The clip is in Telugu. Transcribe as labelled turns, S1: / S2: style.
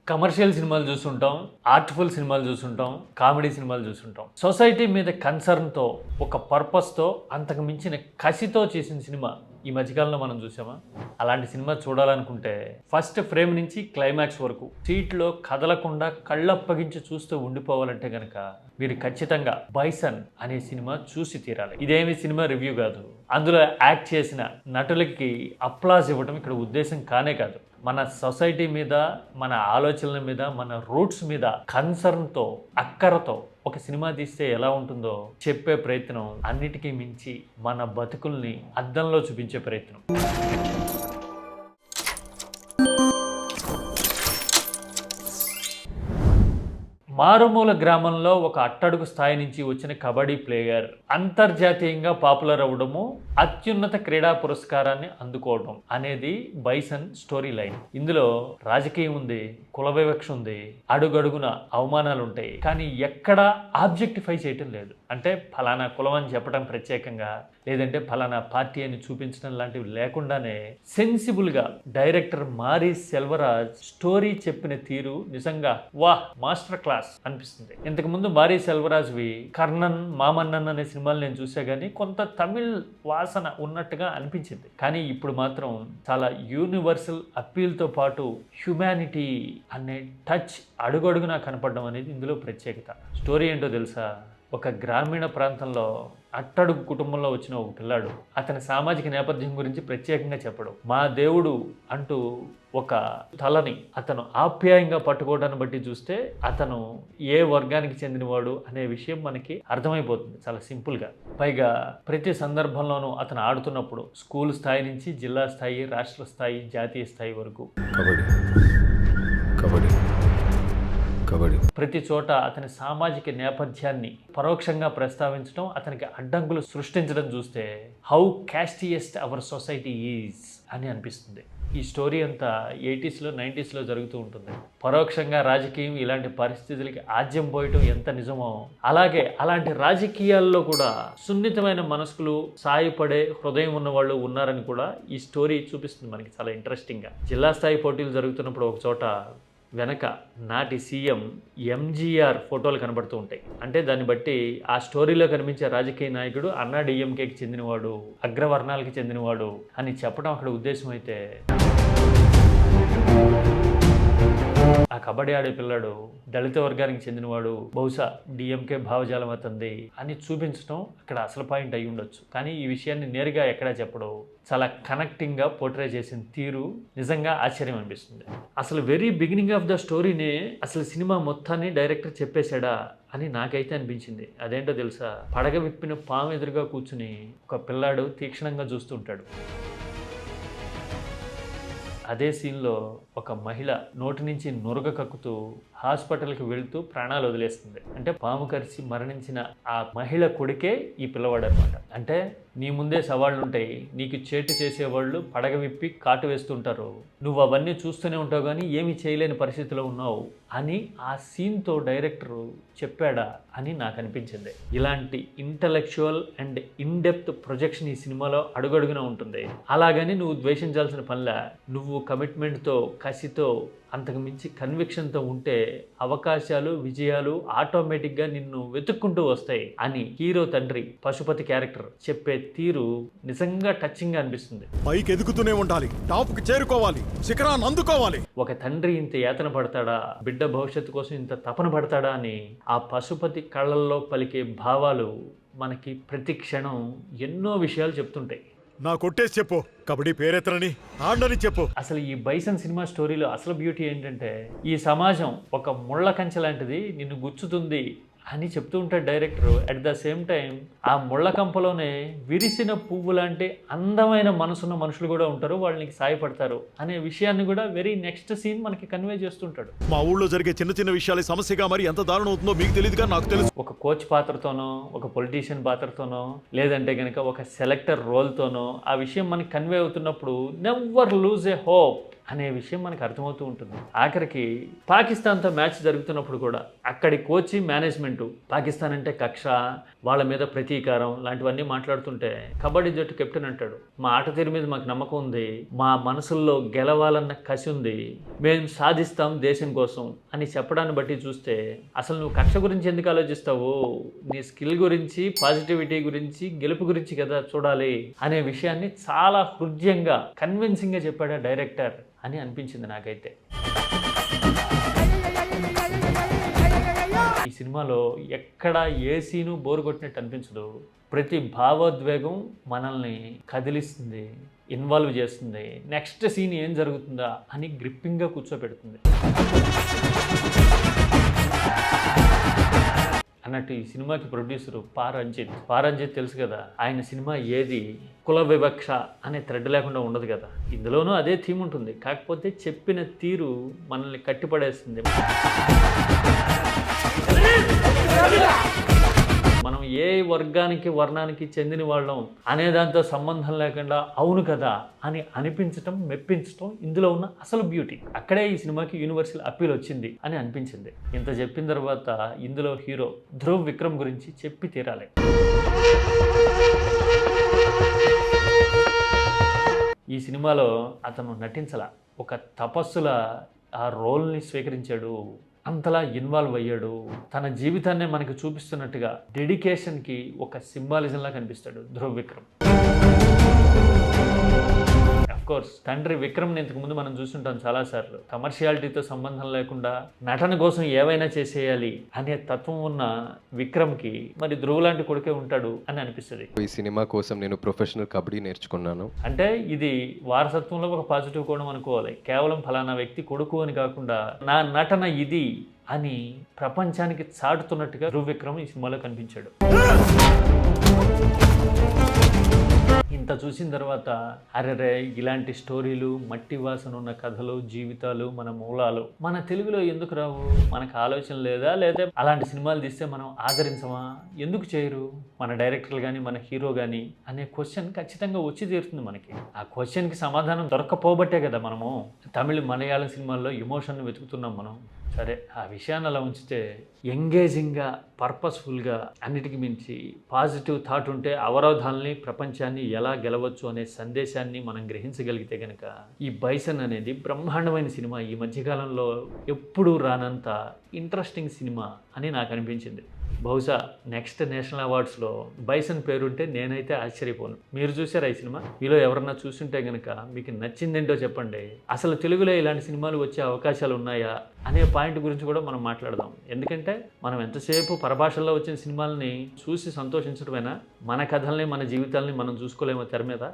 S1: కమర్షియల్ సినిమాలు చూస్తుంటాం, ఆర్ట్‌ఫుల్ సినిమాలు చూస్తుంటాం, కామెడీ సినిమాలు చూస్తుంటాం. సొసైటీ మీద కన్సర్న్‌తో, ఒక పర్పస్‌తో, అంతకు మించిన కసితో చేసిన సినిమా ఈ మధ్యకాలంలో మనం చూసామా? అలాంటి సినిమా చూడాలనుకుంటే ఫస్ట్ ఫ్రేమ్ నుంచి క్లైమాక్స్ వరకు సీట్లో కదలకుండా కళ్ళప్పగించి చూస్తూ ఉండిపోవాలంటే గనక మీరు ఖచ్చితంగా బైసన్ అనే సినిమా చూసి తీరాలి. ఇదేమి సినిమా రివ్యూ కాదు. అందులో యాక్ట్ చేసిన నటులకి అప్లాజ్ ఇవ్వడం ఇక్కడ ఉద్దేశం కానే కాదు. మన సొసైటీ మీద, మన ఆలోచనల మీద, మన రూట్స్ మీద కన్సర్న్తో, అక్కరతో ఒక సినిమా తీస్తే ఎలా ఉంటుందో చెప్పే ప్రయత్నం, అన్నిటికీ మించి మన బతుకుల్ని అద్దంలో చూపించే ప్రయత్నం. మారుమూల గ్రామంలో ఒక అట్టడుగు స్థాయి నుంచి వచ్చిన కబడ్డీ ప్లేయర్ అంతర్జాతీయంగా పాపులర్ అవ్వడము, అత్యున్నత క్రీడా పురస్కారాన్ని అందుకోవడం అనేది బైసన్ స్టోరీ లైన్. ఇందులో రాజకీయం ఉంది, కుల వివక్ష ఉంది, అడుగడుగున అవమానాలు ఉంటాయి, కానీ ఎక్కడా ఆబ్జెక్టిఫై చేయటం లేదు. అంటే ఫలానా కులం అని చెప్పడం ప్రత్యేకంగా, లేదంటే ఫలానా పార్టీ అని చూపించడం లాంటివి లేకుండానే సెన్సిబుల్గా డైరెక్టర్ మారీ సెల్వరాజ్ స్టోరీ చెప్పిన తీరు నిజంగా వాహ్, మాస్టర్ క్లాస్ అనిపిస్తుంది. ఇంతకుముందు మారీ సెల్వరాజ్వి కర్ణన్, మామన్నన్ అనే సినిమాలు నేను చూసా కానీ కొంత తమిళ్ వాసన ఉన్నట్టుగా అనిపించింది. కానీ ఇప్పుడు మాత్రం చాలా యూనివర్సల్ అప్పీల్తో పాటు హ్యుమానిటీ అనే టచ్ అడుగడుగునా కనపడడం అనేది ఇందులో ప్రత్యేకత. స్టోరీ ఏంటో తెలుసా? ఒక గ్రామీణ ప్రాంతంలో అట్టడుగు కుటుంబంలో వచ్చిన ఒక పిల్లాడు అతని సామాజిక నేపథ్యం గురించి ప్రత్యేకంగా చెప్పడం, మా దేవుడు అంటూ ఒక తలని అతను ఆప్యాయంగా పట్టుకోవడాన్ని బట్టి చూస్తే అతను ఏ వర్గానికి చెందినవాడు అనే విషయం మనకి అర్థమైపోతుంది చాలా సింపుల్గా. పైగా ప్రతి సందర్భంలోనూ అతను ఆడుతున్నప్పుడు స్కూల్ స్థాయి నుంచి జిల్లా స్థాయి, రాష్ట్ర స్థాయి, జాతీయ స్థాయి వరకు ప్రతి చోట అతని సామాజిక నేపథ్యాన్ని పరోక్షంగా ప్రస్తావించడం, అతనికి అడ్డంకులు సృష్టించడం చూస్తే హౌ క్యాస్టియస్ట్ అవర్ సొసైటీ ఈజ్ అని అనిపిస్తుంది. ఈ స్టోరీ అంతా 80s, 90s జరుగుతూ ఉంటుంది. పరోక్షంగా రాజకీయం ఇలాంటి పరిస్థితులకి ఆజ్యం పోయటం ఎంత నిజమో, అలాగే అలాంటి రాజకీయాల్లో కూడా సున్నితమైన మనస్కులు, సాయపడే హృదయం ఉన్న వాళ్ళు ఉన్నారని కూడా ఈ స్టోరీ చూపిస్తుంది మనకి చాలా ఇంట్రెస్టింగ్గా. జిల్లా స్థాయి పోటీలు జరుగుతున్నప్పుడు ఒక చోట వెనక నాటి సీఎం ఎంజీఆర్ ఫోటోలు కనబడుతూ ఉంటాయి. అంటే దాన్ని బట్టి ఆ స్టోరీలో కనిపించే రాజకీయ నాయకుడు అన్నా డిఎంకేకి చెందినవాడు, అగ్రవర్ణాలకి చెందినవాడు అని చెప్పడం అక్కడ ఉద్దేశం అయితే, ఆ కబడ్డీ ఆడే పిల్లాడు దళిత వర్గానికి చెందినవాడు, బహుశా డిఎంకే భావజాలం అవుతుంది అని చూపించడం అక్కడ అసలు పాయింట్ అయి ఉండొచ్చు. కానీ ఈ విషయాన్ని నేరుగా ఎక్కడా చెప్పడం, చాలా కనెక్టింగ్గా పోర్ట్రే చేసిన తీరు నిజంగా ఆశ్చర్యం అనిపిస్తుంది. అసలు వెరీ బిగినింగ్ ఆఫ్ ద స్టోరీనే అసలు సినిమా మొత్తాన్ని డైరెక్టర్ చెప్పేశాడా అని నాకైతే అనిపించింది. అదేంటో తెలుసా? పడగ విప్పిన పాము ఎదురుగా కూర్చుని ఒక పిల్లాడు తీక్షణంగా చూస్తుంటాడు. అదే సీన్లో ఒక మహిళ నోటి నుంచి నురగ కక్కుతూ హాస్పిటల్కి వెళ్తూ ప్రాణాలు వదిలేస్తుంది. అంటే పాము కరిచి మరణించిన ఆ మహిళ కొడుకే ఈ పిల్లవాడు అనమాట. అంటే నీ ముందే సవాళ్ళు ఉంటాయి, నీకు చేటు చేసేవాళ్ళు పడగ విప్పి కాటు వేస్తుంటారు, నువ్వు అవన్నీ చూస్తూనే ఉంటావు కానీ ఏమీ చేయలేని పరిస్థితిలో ఉన్నావు అని ఆ సీన్తో డైరెక్టరు చెప్పాడా అని నాకు అనిపించింది. ఇలాంటి ఇంటలెక్చువల్ అండ్ ఇన్డెప్త్ ప్రొజెక్షన్ ఈ సినిమాలో అడుగడుగునా ఉంటుంది. అలాగని నువ్వు ద్వేషించాల్సిన పనిలా, నువ్వు కమిట్మెంట్తో, కసితో, అంతకు మించి కన్విక్షన్తో ఉంటే అవకాశాలు, విజయాలు ఆటోమేటిక్గా నిన్ను వెతుక్కుంటూ వస్తాయి అని హీరో తండ్రి పశుపతి క్యారెక్టర్ చెప్పే తీరు నిజంగా టచింగ్గా అనిపిస్తుంది.
S2: పైకి ఎదుగుతూనే ఉండాలి, టాప్కి చేరుకోవాలి, శిఖరాన్ని అందుకోవాలి.
S1: ఒక తండ్రి ఇంత యాతన పడతాడా, బిడ్డ భవిష్యత్తు కోసం ఇంత తపన పడతాడా అని ఆ పశుపతి కళ్ళల్లో పలికే భావాలు మనకి ప్రతి క్షణం ఎన్నో విషయాలు చెప్తుంటాయి.
S2: నా కొట్టేసి చెప్పు, కబడ్డీ పేరెత్తరని ఆడని చెప్పు.
S1: అసలు ఈ బైసన్ సినిమా స్టోరీలో అసలు బ్యూటీ ఏంటంటే, ఈ సమాజం ఒక ముళ్ళ కంచె లాంటిది, నిన్ను గుచ్చుతుంది అని చెప్తూ ఉంటాడు director. At the same time ఆ ముళ్ళ కంపలోనే విరిసిన పువ్వు లాంటి అందమైన మనసున్న మనుషులు కూడా ఉంటారు, వాళ్ళకి సాయపడతారు అనే విషయాన్ని కూడా వెరీ నెక్స్ట్ సీన్ మనకి కన్వే చేస్తుంటాడు.
S2: మా ఊళ్ళో జరిగే చిన్న చిన్న విషయాలే సమస్యగా మరి ఎంత దారుణం అవుతుందో మీకు తెలియదుగా, నాకు తెలుసు.
S1: ఒక కోచ్ పాత్రతోనో, ఒక పొలిటీషియన్ పాత్రతోనో, లేదంటే కనుక ఒక సెలెక్టర్ రోల్తోనో ఆ విషయం మనకి కన్వే అవుతున్నప్పుడు నెవర్ లూజ్ ఏ హోప్ అనే విషయం మనకు అర్థమవుతూ ఉంటుంది. ఆఖరికి పాకిస్తాన్తో మ్యాచ్ జరుగుతున్నప్పుడు కూడా అక్కడి కోచి మేనేజ్మెంటు పాకిస్తాన్ అంటే కక్ష, వాళ్ళ మీద ప్రతీకారం లాంటివన్నీ మాట్లాడుతుంటే కబడ్డీ జట్టు కెప్టెన్ అంటాడు, మా ఆట తీరు మీద మాకు నమ్మకం ఉంది, మా మనసుల్లో గెలవాలన్న కసి ఉంది, మేము సాధిస్తాం దేశం కోసం అని చెప్పడాన్ని బట్టి చూస్తే అసలు నువ్వు కక్ష గురించి ఎందుకు ఆలోచిస్తావు, నీ స్కిల్ గురించి, పాజిటివిటీ గురించి, గెలుపు గురించి కదా చూడాలి అనే విషయాన్ని చాలా హృదయంగా కన్విన్సింగ్గా చెప్పాడు డైరెక్టర్ అని అనిపించింది నాకైతే. ఈ సినిమాలో ఎక్కడ ఏ సీను బోరు కొట్టినట్టు అనిపించదు. ప్రతి భావోద్వేగం మనల్ని కదిలిస్తుంది, ఇన్వాల్వ్ చేస్తుంది, నెక్స్ట్ సీన్ ఏం జరుగుతుందా అని గ్రిప్పింగ్గా కూర్చోబెడుతుంది. అన్నట్టు ఈ సినిమాకి ప్రొడ్యూసరు పారంజిత్ తెలుసు కదా, ఆయన సినిమా ఏది కుల వివక్ష అనే థ్రెడ్ లేకుండా ఉండదు కదా. ఇందులోనూ అదే థీమ్ ఉంటుంది, కాకపోతే చెప్పిన తీరు మనల్ని కట్టిపడేస్తుంది. మనం ఏ వర్గానికి వర్ణానికి చెందిన వాళ్ళం అనే దాంతో సంబంధం లేకుండా అవును కదా అని అనిపించటం, మెప్పించటం ఇందులో ఉన్న అసలు బ్యూటీ. అక్కడే ఈ సినిమాకి యూనివర్సల్ అప్పీల్ వచ్చింది అని అనిపించింది. ఇంత చెప్పిన తర్వాత ఇందులో హీరో ధ్రువ్ విక్రమ్ గురించి చెప్పి తీరాలి. ఈ సినిమాలో అతను నటించలా, ఒక తపస్సులా ఆ రోల్ని స్వీకరించాడు, అంతలా ఇన్వాల్వ్ అయ్యాడు. తన జీవితాన్నే మనకు చూపిస్తున్నట్టుగా డెడికేషన్కి ఒక సింబాలిజంలా కనిపిస్తాడు ధ్రువ్ విక్రమ్. కోర్స్ తండ్రి విక్రమ్ని ఇంతకుముందు మనం చూస్తుంటాం చాలాసార్లు. కమర్షియాలిటీతో సంబంధం లేకుండా నటన కోసం ఏవైనా చేసేయాలి అనే తత్వం ఉన్న విక్రమ్కి మరి ధ్రువ్ లాంటి కొడుకే ఉంటాడు అని అనిపిస్తుంది.
S3: ఈ సినిమా కోసం నేను ప్రొఫెషనల్ కబడ్డీ నేర్చుకున్నాను.
S1: అంటే ఇది వారసత్వంలో ఒక పాజిటివ్ కోణం అనుకోవాలి. కేవలం ఫలానా వ్యక్తి కొడుకు అని కాకుండా నా నటన ఇది అని ప్రపంచానికి చాటుతున్నట్టుగా ధ్రువ్ విక్రమ్ ఈ సినిమాలో కనిపించాడు. ఇంత చూసిన తర్వాత అరెరే ఇలాంటి స్టోరీలు, మట్టి వాసన ఉన్న కథలు, జీవితాలు, మన మూలాలు మన తెలుగులో ఎందుకు రావు, మనకు ఆలోచన లేదా అలాంటి సినిమాలు తీస్తే మనం ఆదరించమా, ఎందుకు చేయరు మన డైరెక్టర్లు కానీ మన హీరో కానీ అనే క్వశ్చన్ ఖచ్చితంగా వచ్చి తీరుతుంది మనకి. ఆ క్వశ్చన్కి సమాధానం దొరకపోబట్టే కదా మనము తమిళ, మలయాళం సినిమాల్లో ఎమోషన్ వెతుకుతున్నాం మనం. సరే, ఆ విషయాన్ని అలా ఉంచితే ఎంగేజింగ్గా, పర్పస్ఫుల్గా, అన్నిటికీ మించి పాజిటివ్ థాట్ ఉంటే అవరోధాలని, ప్రపంచాన్ని ఎలా గెలవచ్చు అనే సందేశాన్ని మనం గ్రహించగలిగితే కనుక ఈ బైసన్ అనేది బ్రహ్మాండమైన సినిమా. ఈ మధ్యకాలంలో ఎప్పుడూ రానంత ఇంట్రెస్టింగ్ సినిమా అని నాకు అనిపించింది. బహుశా నెక్స్ట్ నేషనల్ అవార్డ్స్లో బైసన్ పేరుంటే నేనైతే ఆశ్చర్యపోను. మీరు చూసారా ఈ సినిమా? మీలో ఎవరన్నా చూస్తుంటే కనుక మీకు నచ్చిందేంటో చెప్పండి. అసలు తెలుగులో ఇలాంటి సినిమాలు వచ్చే అవకాశాలు ఉన్నాయా అనే పాయింట్ గురించి కూడా మనం మాట్లాడదాం. ఎందుకంటే మనం ఎంతసేపు పరభాషల్లో వచ్చిన సినిమాలని చూసి సంతోషించడమేనా, మన కథల్ని, మన జీవితాలని మనం చూసుకోలేమో తెర మీద.